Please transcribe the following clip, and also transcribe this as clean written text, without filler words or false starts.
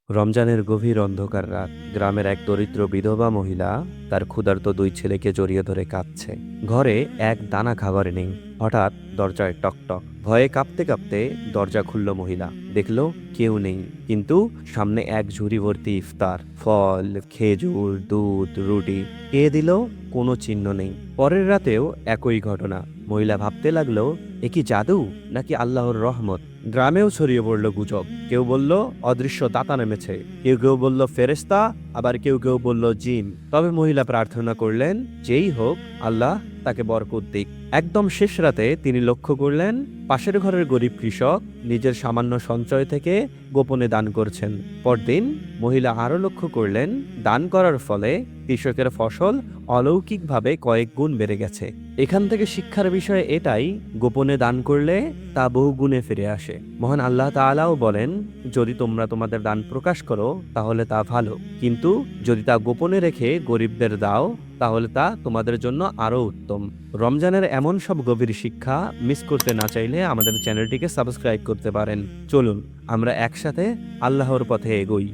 রমজানের গভীর অন্ধকার রাত। গ্রামের এক দরিদ্র বিধবা মহিলা তার ক্ষুধার্ত দুই ছেলেকে জড়িয়ে ধরে কাঁদছে। ঘরে এক দানা খাবার নেই। হঠাৎ দরজায় টকটক। ভয়ে কাঁপতে কাঁপতে দরজা খুলল মহিলা। দেখলো কেউ নেই, কিন্তু সামনে এক ঝুড়ি ভর্তি ইফতার, ফল, খেজুর, দুধ, রুটি। কে দিল? কোনো চিহ্ন নেই। পরের রাতেও একই ঘটনা। মহিলা ভাবতে লাগলো, এ কি জাদু নাকি আল্লাহর রহমত? গ্রামেও ছড়িয়ে পড়ল গুজব। কেউ বলল অদৃশ্য দাতা নেমেছে, কেউ কেউ বলল ফেরেশতা, আবার কেউ কেউ বলল জিন। তবে মহিলা প্রার্থনা করলেন, যেই হোক আল্লাহ তাকে বরকত দিক। একদম শেষ রাতে তিনি লক্ষ্য করলেন, পাশের ঘরের গরিব কৃষক নিজের সামান্য সঞ্চয় থেকে গোপনে দান করছেন। পরদিন মহিলা আরো লক্ষ্য করলেন, দান করার ফলে কৃষকের ফসল অলৌকিকভাবে কয়েক গুণ বেড়ে গেছে। এখান থেকে শিক্ষার বিষয় এটাই, গোপনে দান করলে তা বহু গুণে ফিরে আসে। মহান আল্লাহ তাআলাও বলেন, যদি তোমরা তোমাদের দান প্রকাশ করো তাহলে তা ভালো, কিন্তু যদি তা গোপনে রেখে গরিবদের দাও তাহলে তা তোমাদের জন্য আরো উত্তম। রমজানের এমন সব গভীর শিক্ষা মিস করতে না চাইলে আমাদের চ্যানেলটিকে সাবস্ক্রাইব করতে পারেন। চলুন আমরা একসাথে আল্লাহর পথে এগোই।